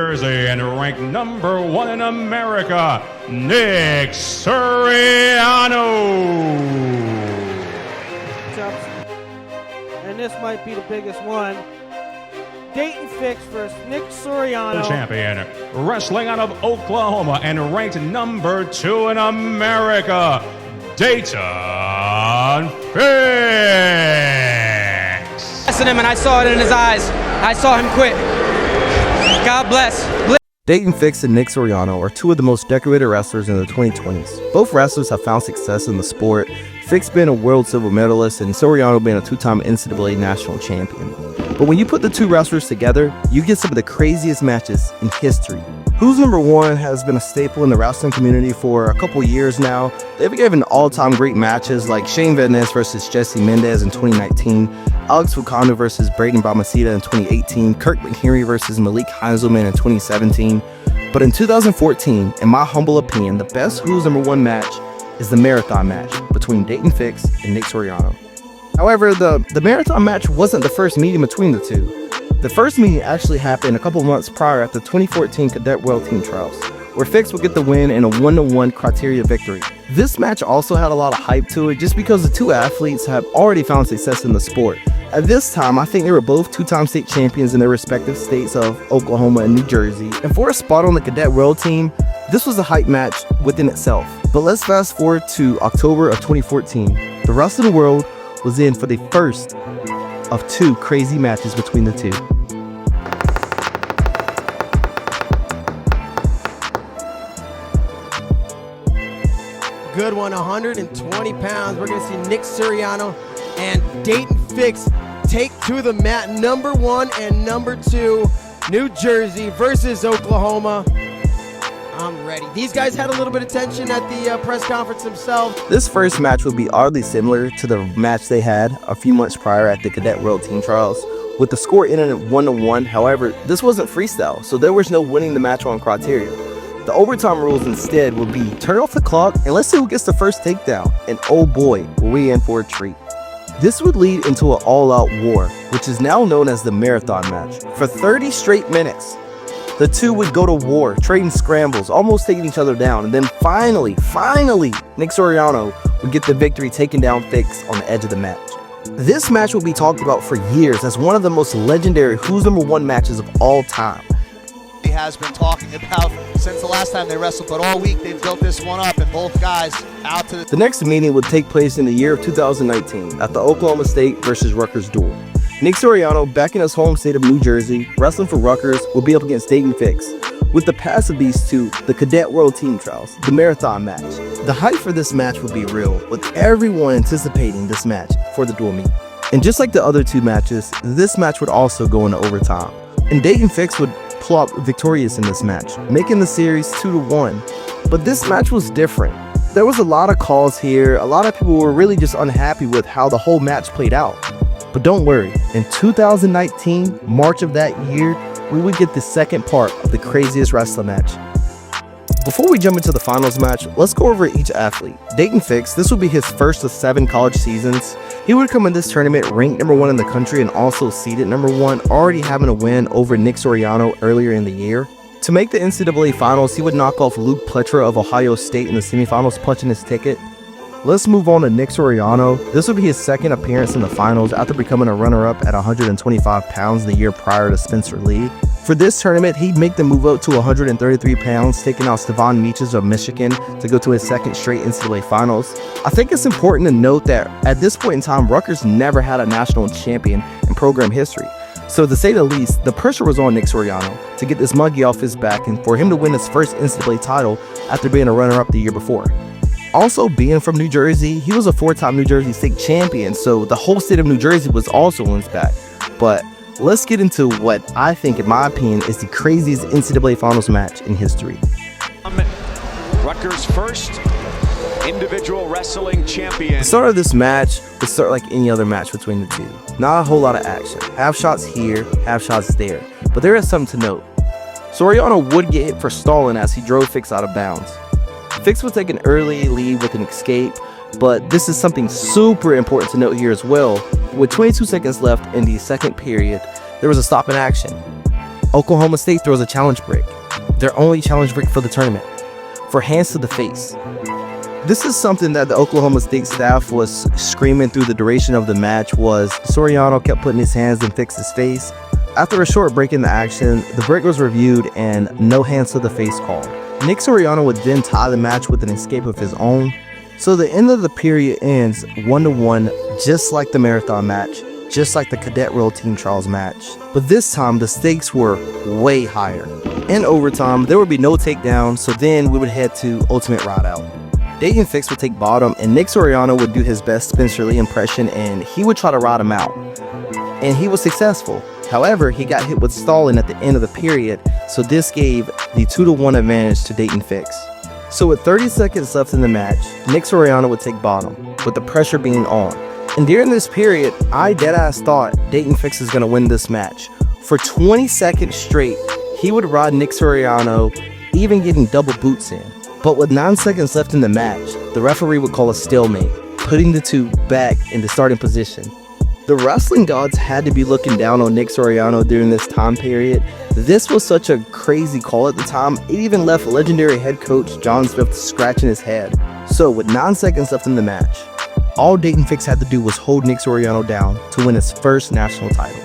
Jersey and ranked number 1 in America, Nick Suriano. And this might be the biggest one. Dayton Fix versus Nick Suriano. Champion, wrestling out of Oklahoma and ranked number 2 in America, Dayton Fix. Him and I saw it in his eyes. I saw him quit. God bless. Dayton Fix and Nick Suriano are two of the most decorated wrestlers in the 2020s. Both wrestlers have found success in the sport, Fix being a world silver medalist and Suriano being a 2-time NCAA national champion. But when you put the two wrestlers together, you get some of the craziest matches in history. Who's Number One has been a staple in the wrestling community for a couple years now. They've given all-time great matches like Shane Van Ness versus Jesse Mendez in 2019, Alex Fucano versus Braden Balmaceda in 2018, Kirk McHenry versus Malik Heinzelman in 2017. But in 2014, in my humble opinion, the best Who's Number One match is the marathon match between Dayton Fix and Nick Suriano. However, the marathon match wasn't the first meeting between the two. The first meeting actually happened a couple months prior at the 2014 Cadet World Team Trials, where Fix would get the win in a 1-1 criteria victory. This match also had a lot of hype to it just because the two athletes have already found success in the sport. At this time, I think they were both 2-time state champions in their respective states of Oklahoma and New Jersey. And for a spot on the Cadet World Team, this was a hype match within itself. But let's fast forward to October of 2014. The wrestling world was in for the first of two crazy matches between the two. Good one, 120 pounds. We're going to see Nick Suriano and Dayton Fix take to the mat. Number 1 and number 2, New Jersey versus Oklahoma. I'm ready. These guys had a little bit of tension at the press conference themselves. This first match would be oddly similar to the match they had a few months prior at the Cadet World Team Trials, with the score ending at 1-1. However, this wasn't freestyle, so there was no winning the match on criteria. The overtime rules instead would be turn off the clock and let's see who gets the first takedown. And oh boy, were we in for a treat. This would lead into an all-out war, which is now known as the marathon match. For 30 straight minutes, the two would go to war, trading scrambles, almost taking each other down, and then finally, Nick Suriano would get the victory, taking down Fix on the edge of the match. This match will be talked about for years as one of the most legendary Who's Number One matches of all time. He has been talking about since the last time they wrestled, but all week they've built this one up, and both guys out to the next meeting would take place in the year of 2019 at the Oklahoma State versus Rutgers duel. Nick Suriano, back in his home state of New Jersey, wrestling for Rutgers, will be up against Dayton Fix. With the pass of these two, the Cadet World Team Trials, the marathon match. The hype for this match would be real, with everyone anticipating this match for the dual meet. And just like the other two matches, this match would also go into overtime. And Dayton Fix would pull out victorious in this match, making the series 2-1. But this match was different. There was a lot of calls here. A lot of people were really just unhappy with how the whole match played out. But don't worry, in 2019, March of that year, we would get the second part of the craziest wrestling match. Before we jump into the finals match, let's go over each athlete. Dayton Fix, this would be his first of 7 college seasons. He would come in this tournament ranked number 1 in the country and also seeded number 1, already having a win over Nick Suriano earlier in the year. To make the NCAA finals, he would knock off Luke Pletra of Ohio State in the semifinals, punching his ticket. Let's move on to Nick Suriano. This would be his second appearance in the finals after becoming a runner-up at 125 pounds the year prior to Spencer Lee. For this tournament, he'd make the move up to 133 pounds, taking out Stevan Meaches of Michigan to go to his second straight NCAA finals. I think it's important to note that at this point in time, Rutgers never had a national champion in program history. So to say the least, the pressure was on Nick Suriano to get this monkey off his back and for him to win his first NCAA title after being a runner-up the year before. Also, being from New Jersey, he was a 4-time New Jersey state champion, so the whole state of New Jersey was also on his back. But let's get into what I think, in my opinion, is the craziest NCAA finals match in history. Rutgers' first individual wrestling champion. The start of this match would start like any other match between the two. Not a whole lot of action. Half shots here, half shots there. But there is something to note. Suriano would get hit for stalling as he drove Fix out of bounds. Fix would take an early lead with an escape, but this is something super important to note here as well. With 22 seconds left in the second period, there was a stop in action. Oklahoma State throws a challenge brick, their only challenge brick for the tournament, for hands to the face. This is something that the Oklahoma State staff was screaming through the duration of the match. Was Soriano kept putting his hands in Fix's face. After a short break in the action, the brick was reviewed and no hands to the face called. Nick Soriano would then tie the match with an escape of his own. So the end of the period ends 1-1, just like the marathon match, just like the Cadet World Team Trials match. But this time the stakes were way higher. In overtime, there would be no takedown, so then we would head to Ultimate Ride Out. Dayton Fix would take bottom, and Nick Soriano would do his best Spencer Lee impression, and he would try to ride him out. And he was successful. However, he got hit with stalling at the end of the period, so this gave the 2-1 advantage to Dayton Fix. So with 30 seconds left in the match, Nick Soriano would take bottom, with the pressure being on. And during this period, I deadass thought Dayton Fix is going to win this match. For 20 seconds straight, he would ride Nick Soriano, even getting double boots in. But with 9 seconds left in the match, the referee would call a stalemate, putting the two back in the starting position. The wrestling gods had to be looking down on Nick Soriano during this time period. This was such a crazy call at the time, it even left legendary head coach John Smith scratching his head. So with 9 seconds left in the match, all Dayton Fix had to do was hold Nick Soriano down to win his first national title.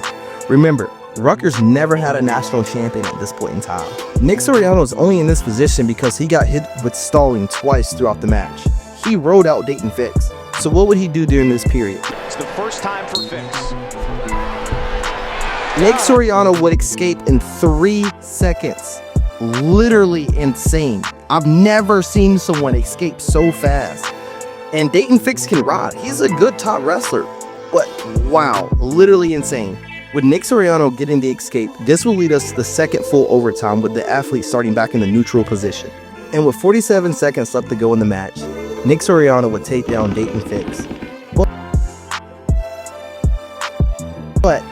Remember, Rutgers never had a national champion at this point in time. Nick Soriano is only in this position because he got hit with stalling twice throughout the match. He rode out Dayton Fix. So what would he do during this period? It's the first time for Fix. Nick Soriano would escape in 3 seconds. Literally insane. I've never seen someone escape so fast. And Dayton Fix can ride. He's a good top wrestler. But wow, literally insane. With Nick Soriano getting the escape, this will lead us to the second full overtime with the athlete starting back in the neutral position. And with 47 seconds left to go in the match, Nick Soriano would take down Dayton Fix. But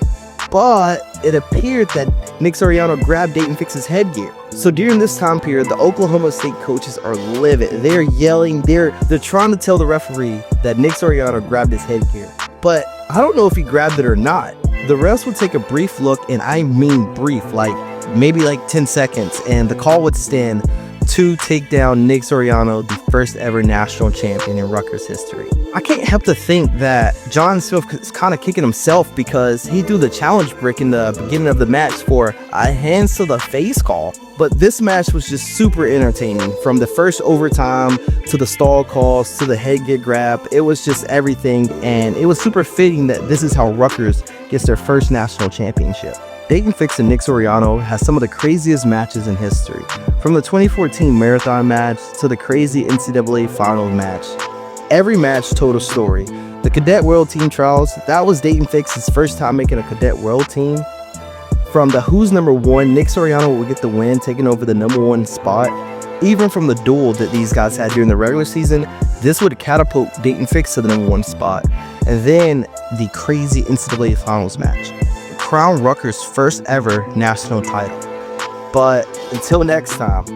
it appeared that Nick Soriano grabbed Dayton Fix's headgear. So during this time period, the Oklahoma State coaches are livid. They're yelling, they're trying to tell the referee that Nick Soriano grabbed his headgear. But I don't know if he grabbed it or not. The refs would take a brief look, and I mean brief, like maybe like 10 seconds, and the call would stand to take down Nick Soriano, the first ever national champion in Rutgers history. I can't help to think that John Smith is kind of kicking himself because he threw the challenge brick in the beginning of the match for a hands to the face call. But this match was just super entertaining, from the first overtime to the stall calls to the headgear grab. It was just everything, and it was super fitting that this is how Rutgers gets their first national championship. Dayton Fix and Nick Soriano has some of the craziest matches in history, from the 2014 marathon match to the crazy NCAA finals match. Every match told a story. The Cadet World Team Trials, that was Dayton Fix's first time making a Cadet World Team. From the Who's Number 1, Nick Soriano would get the win, taking over the number 1 spot. Even from the duel that these guys had during the regular season, this would catapult Dayton Fix to the number 1 spot. And then the crazy NCAA finals match, crown Rutgers' first ever national title. But until next time,